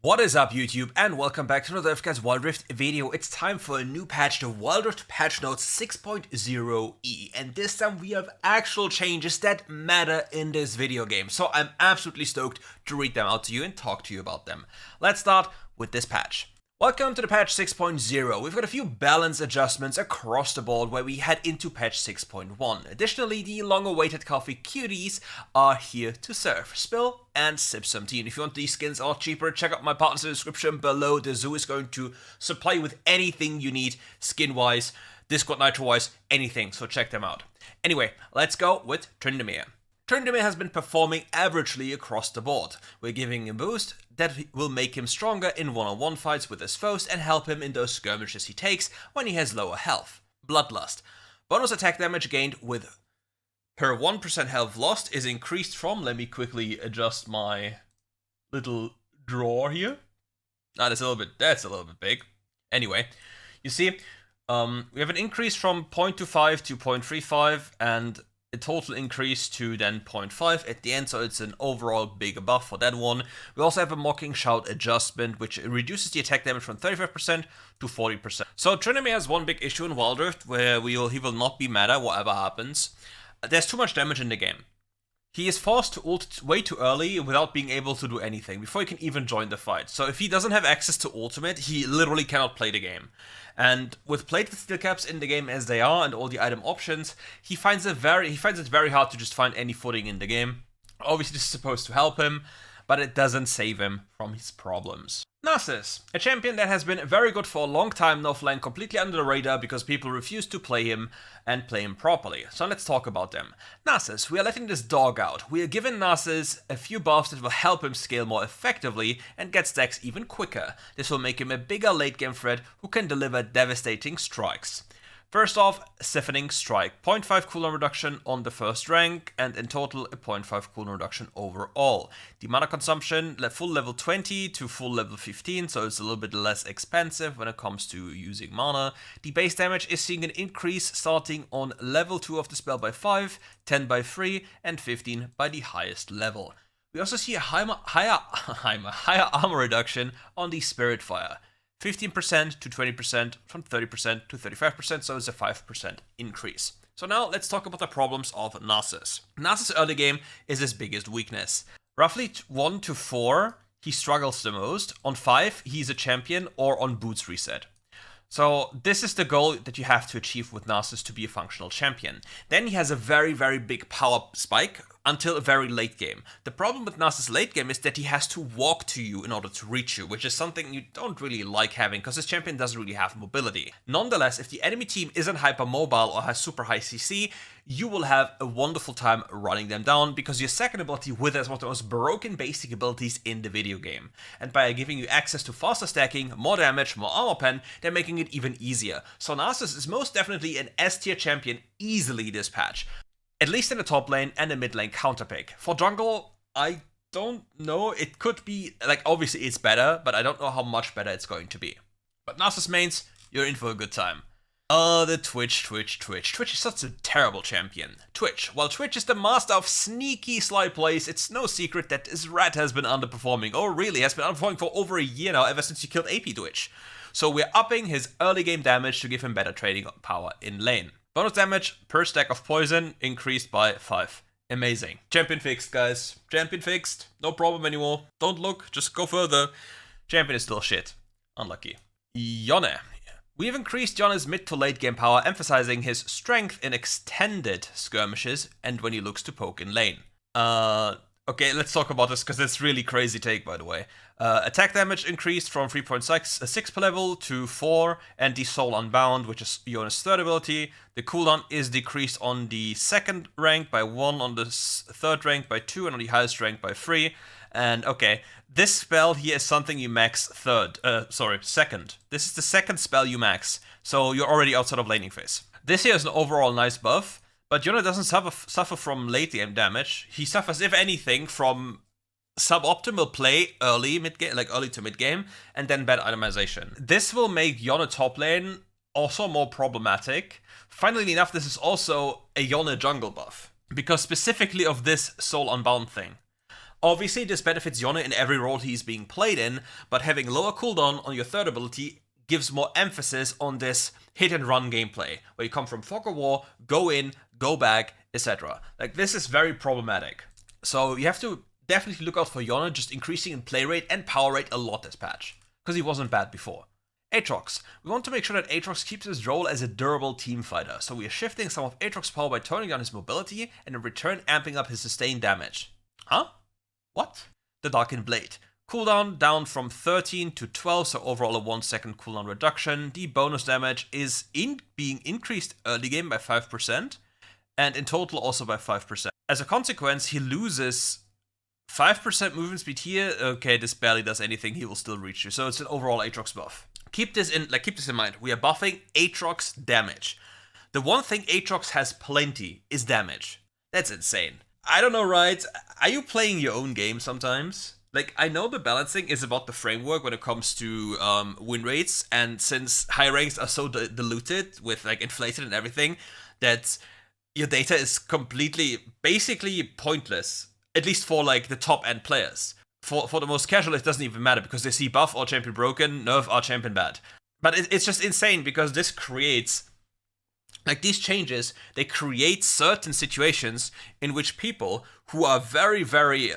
What is up, YouTube, and welcome back to another RiftGuides WildRift video. It's time for a new patch, the WildRift patch notes 6.0e, and this time we have actual changes that matter in this video game. So I'm absolutely stoked to read them out to you and talk to you about them. Let's start with this patch. Welcome to the patch 6.0. We've got a few balance adjustments across the board where we head into patch 6.1. Additionally, the long-awaited coffee cuties are here to serve. Spill and sip some tea. And if you want these skins a lot cheaper, check out my partners in the description below. The zoo is going to supply you with anything you need, skin-wise, Discord Nitro-wise, anything, so check them out. Anyway, let's go with Tryndamere. Tryndamere has been performing averagely across the board. We're giving him a boost that will make him stronger in one-on-one fights with his foes and help him in those skirmishes he takes when he has lower health. Bloodlust. Bonus attack damage gained with per 1% health lost is increased from, let me quickly adjust my little drawer here. That's a little bit big. Anyway, you see, we have an increase from 0.25 to 0.35 and a total increase to then 0.5 at the end, so it's an overall bigger buff for that one. We also have a Mocking Shout adjustment, which reduces the attack damage from 35% to 40%. So Tryndamere has one big issue in WildRift, where he will not be meta whatever happens. There's too much damage in the game. He is forced to ult way too early without being able to do anything, before he can even join the fight. So if he doesn't have access to ultimate, he literally cannot play the game. And with played with skill caps in the game as they are and all the item options, he finds it very hard to just find any footing in the game. Obviously this is supposed to help him, but it doesn't save him from his problems. Nasus, a champion that has been very good for a long time now, flying completely under the radar because people refuse to play him and play him properly. So let's talk about them. Nasus, we are letting this dog out. We are giving Nasus a few buffs that will help him scale more effectively and get stacks even quicker. This will make him a bigger late game threat who can deliver devastating strikes. First off, Siphoning Strike, 0.5 cooldown reduction on the first rank, and in total a 0.5 cooldown reduction overall. The mana consumption, full level 20 to full level 15, so it's a little bit less expensive when it comes to using mana. The base damage is seeing an increase starting on level 2 of the spell by 5, 10 by 3, and 15 by the highest level. We also see a higher armor reduction on the Spirit Fire. 15% to 20%, from 30% to 35%, so it's a 5% increase. So now let's talk about the problems of Nasus. Nasus' early game is his biggest weakness. Roughly 1 to 4, he struggles the most. On 5, he's a champion, or on boots reset. So this is the goal that you have to achieve with Nasus to be a functional champion. Then he has a very big power spike until a very late game. The problem with Nasus' late game is that he has to walk to you in order to reach you, which is something you don't really like having because this champion doesn't really have mobility. Nonetheless, if the enemy team isn't hypermobile or has super high CC, you will have a wonderful time running them down because your second ability Wither is one of the most broken basic abilities in the video game. And by giving you access to faster stacking, more damage, more armor pen, they're making it even easier. So Nasus is most definitely an S tier champion easily this patch. At least in the top lane and the mid lane counterpick. For jungle, I don't know. It could be, like, obviously it's better, but I don't know how much better it's going to be. But Nasus mains, you're in for a good time. The Twitch. Twitch is such a terrible champion. Twitch. While Twitch is the master of sneaky sly plays, it's no secret that this rat has been underperforming, or really has been underperforming for over a year now, ever since you killed AP Twitch. So we're upping his early game damage to give him better trading power in lane. Bonus damage per stack of poison increased by 5. Amazing. Champion fixed, guys. Champion fixed. No problem anymore. Don't look, just go further. Champion is still shit. Unlucky. Yone. We have increased Yone's mid to late game power, emphasizing his strength in extended skirmishes and when he looks to poke in lane. Okay, let's talk about this because it's really crazy take, by the way. Attack damage increased from 3.6 per level to 4, and the Soul Unbound, which is Yone's third ability. The cooldown is decreased on the second rank by 1, on the third rank by 2, and on the highest rank by 3. And okay, this spell here is something you max second. This is the second spell you max, so you're already outside of laning phase. This here is an overall nice buff. But Yone doesn't suffer from late game damage. He suffers, if anything, from suboptimal play early to mid game, and then bad itemization. This will make Yone top lane also more problematic. Funnily enough, this is also a Yone jungle buff, because specifically of this Soul Unbound thing. Obviously, this benefits Yone in every role he's being played in, but having lower cooldown on your third ability gives more emphasis on this hit-and-run gameplay, where you come from fog of war, go in, go back, etc. Like, this is very problematic. So you have to definitely look out for Yone just increasing in play rate and power rate a lot this patch, because he wasn't bad before. Aatrox. We want to make sure that Aatrox keeps his role as a durable team fighter, so we are shifting some of Aatrox's power by turning down his mobility and in return amping up his sustained damage. Huh? What? The Darkened Blade. Cooldown down from 13 to 12, so overall a 1 second cooldown reduction. The bonus damage is being increased early game by 5%, and in total also by 5%. As a consequence, he loses 5% movement speed here. Okay, this barely does anything, he will still reach you, so it's an overall Aatrox buff. Keep this in mind. We are buffing Aatrox damage. The one thing Aatrox has plenty is damage. That's insane. I don't know, right? Are you playing your own game sometimes? Like, I know the balancing is about the framework when it comes to win rates, and since high ranks are so diluted with like inflated and everything, that your data is completely, basically pointless. At least for like the top end players. For the most casual, it doesn't even matter, because they see buff or champion broken, nerf or champion bad. But it's just insane, because this creates, like, these changes, they create certain situations in which people who are very, very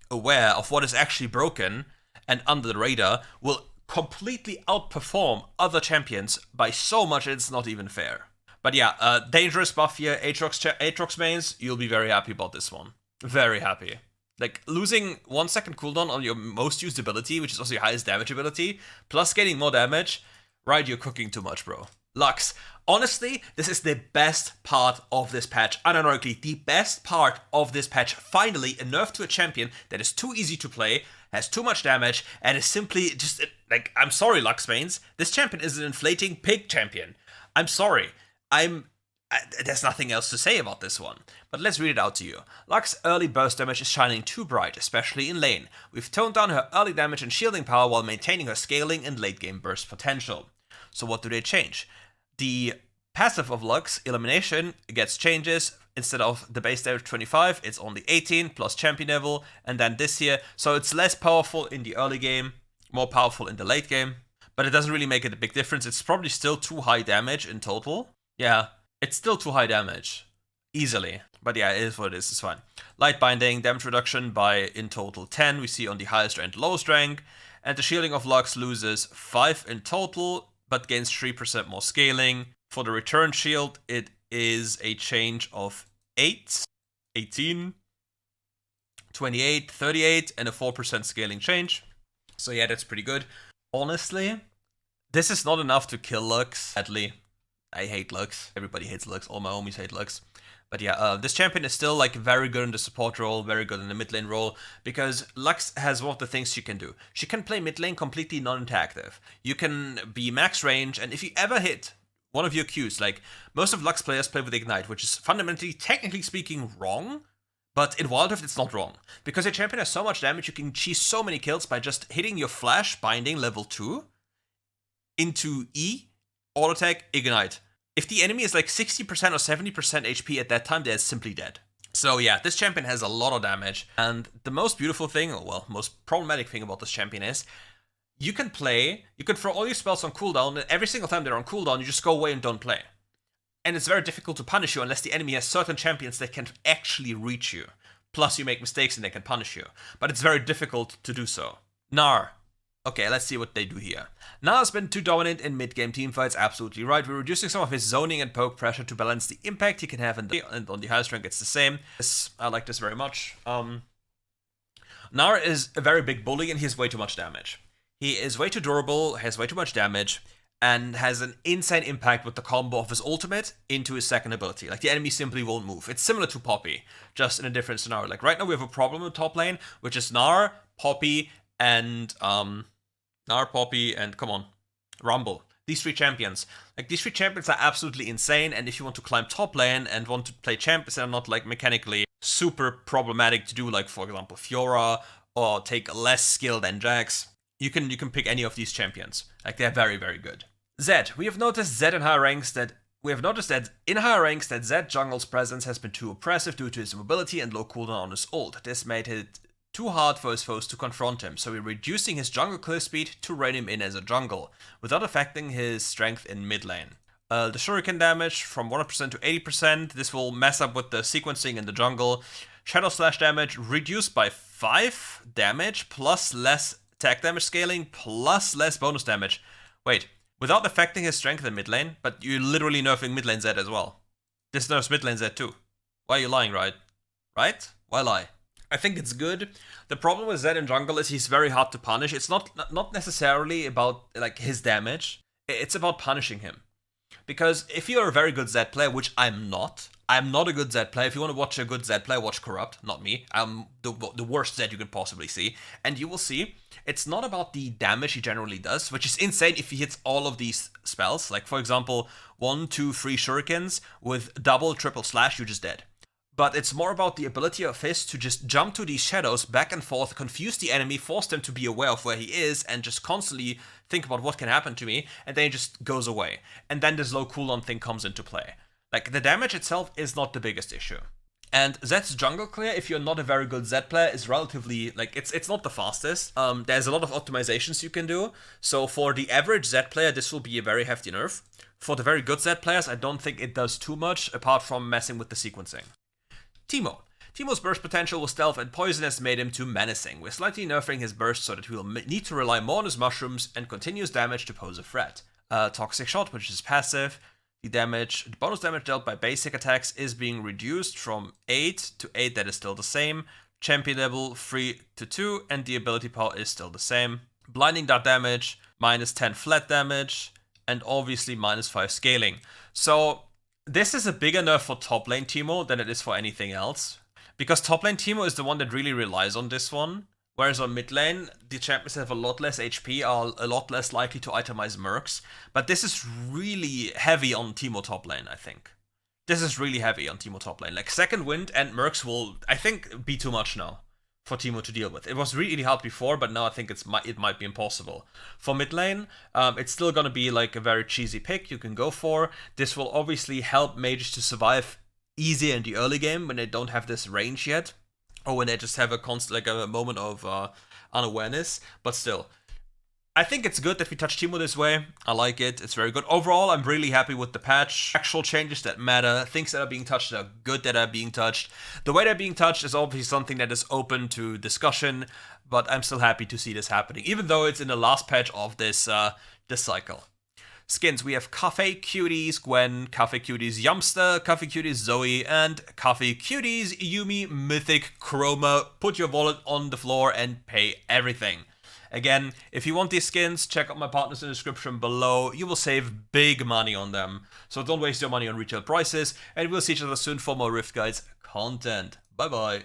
aware of what is actually broken and under the radar will completely outperform other champions by so much it's not even fair. But yeah, dangerous buff here, Aatrox mains, you'll be very happy about this one. Very happy. Like, losing 1 second cooldown on your most used ability, which is also your highest damage ability, plus getting more damage, right, you're cooking too much, bro. Lux. Honestly, this is the best part of this patch. Unironically, the best part of this patch. Finally, a nerf to a champion that is too easy to play, has too much damage, and is simply just, like, I'm sorry, Lux mains, this champion is an inflating pig champion. I'm sorry. There's nothing else to say about this one, but let's read it out to you. Lux's early burst damage is shining too bright, especially in lane. We've toned down her early damage and shielding power while maintaining her scaling and late game burst potential. So what do they change? The passive of Lux, Elimination, gets changes. Instead of the base damage 25, it's only 18 plus champion level, and then this here, so it's less powerful in the early game, more powerful in the late game, but it doesn't really make it a big difference. It's probably still too high damage in total. Yeah. It's still too high damage. Easily. But yeah, it is what it is. It's fine. Light Binding, damage reduction by in total 10. We see on the highest and lowest rank. And the shielding of Lux loses 5 in total, but gains 3% more scaling. For the return shield, it is a change of 8, 18, 28, 38, and a 4% scaling change. So yeah, that's pretty good. Honestly, this is not enough to kill Lux, sadly. I hate Lux. Everybody hates Lux. All my homies hate Lux. But yeah, this champion is still like very good in the support role, very good in the mid lane role, because Lux has one of the things she can do. She can play mid lane completely non-interactive. You can be max range, and if you ever hit one of your Qs, like most of Lux players play with Ignite, which is fundamentally, technically speaking, wrong, but in WildRift it's not wrong. Because your champion has so much damage, you can cheese so many kills by just hitting your flash binding level 2 into E, auto attack, Ignite. If the enemy is like 60% or 70% HP at that time, they're simply dead. So yeah, this champion has a lot of damage. And the most beautiful thing, or well, most problematic thing about this champion is, you can throw all your spells on cooldown, and every single time they're on cooldown, you just go away and don't play. And it's very difficult to punish you unless the enemy has certain champions that can actually reach you. Plus you make mistakes and they can punish you. But it's very difficult to do so. Gnar. Okay, let's see what they do here. Gnar's been too dominant in mid-game teamfights, absolutely right. We're reducing some of his zoning and poke pressure to balance the impact he can have, and on the highest rank it's the same. I like this very much. Gnar is a very big bully and he has way too much damage. He is way too durable, has way too much damage, and has an insane impact with the combo of his ultimate into his second ability. Like, the enemy simply won't move. It's similar to Poppy, just in a different scenario. Like, right now we have a problem in top lane, which is Gnar, Poppy, and come on, Rumble. These three champions. Like, these three champions are absolutely insane, and if you want to climb top lane and want to play champions that are not, like, mechanically super problematic to do, like, for example, Fiora, or take less skill than Jax, you can pick any of these champions. Like, they're very, very good. Zed. We have noticed in higher ranks that Zed jungle's presence has been too oppressive due to his mobility and low cooldown on his ult. This made it too hard for his foes to confront him, so we're reducing his jungle clear speed to rein him in as a jungle, without affecting his strength in mid lane. The shuriken damage from 100% to 80%, this will mess up with the sequencing in the jungle. Shadow Slash damage reduced by 5 damage, plus less attack damage scaling, plus less bonus damage. Wait, without affecting his strength in mid lane, but you're literally nerfing mid lane Z as well. This nerfs mid lane Z too. Why are you lying, Riot? Right? Why lie? I think it's good. The problem with Zed in jungle is he's very hard to punish. It's not necessarily about like his damage. It's about punishing him. Because if you're a very good Zed player, which I'm not a good Zed player. If you want to watch a good Zed player, watch Corrupt, not me. I'm the worst Zed you can possibly see. And you will see, it's not about the damage he generally does, which is insane if he hits all of these spells. Like, for example, 1, 2, 3 shurikens with double, triple slash, you're just dead. But it's more about the ability of his to just jump to these shadows back and forth, confuse the enemy, force them to be aware of where he is, and just constantly think about what can happen to me, and then he just goes away. And then this low cooldown thing comes into play. Like, the damage itself is not the biggest issue. And Zed's jungle clear, if you're not a very good Zed player, is relatively, like, it's not the fastest. There's a lot of optimizations you can do. So for the average Zed player, this will be a very hefty nerf. For the very good Zed players, I don't think it does too much, apart from messing with the sequencing. Teemo. Teemo's burst potential with stealth and poison has made him too menacing. We're slightly nerfing his burst so that he will need to rely more on his mushrooms and continuous damage to pose a threat. Toxic Shot, which is passive. The bonus damage dealt by basic attacks is being reduced from 8 to 8, that is still the same. Champion level 3 to 2, and the ability power is still the same. Blinding Dart damage, minus 10 flat damage, and obviously minus 5 scaling. So this is a bigger nerf for top lane Teemo than it is for anything else. Because top lane Teemo is the one that really relies on this one. Whereas on mid lane, the champions have a lot less HP, are a lot less likely to itemize mercs. But this is really heavy on Teemo top lane, I think. This is really heavy on Teemo top lane. Like, second wind and mercs will, I think, be too much now for Teemo to deal with. It was really hard before, but now I think it might be impossible. For mid lane, it's still gonna be like a very cheesy pick you can go for. This will obviously help mages to survive easier in the early game when they don't have this range yet. Or when they just have a moment of unawareness, but still. I think it's good that we touch Teemo this way. I like it, it's very good. Overall, I'm really happy with the patch. Actual changes that matter, things that are being touched that are good that are being touched. The way they're being touched is obviously something that is open to discussion, but I'm still happy to see this happening, even though it's in the last patch of this cycle. Skins, we have Cafe Cuties Gwen, Cafe Cuties Yumster, Cafe Cuties Zoe, and Cafe Cuties Yumi Mythic Chroma. Put your wallet on the floor and pay everything. Again, if you want these skins, check out my partners in the description below. You will save big money on them. So don't waste your money on retail prices, and we'll see each other soon for more RiftGuides content. Bye bye.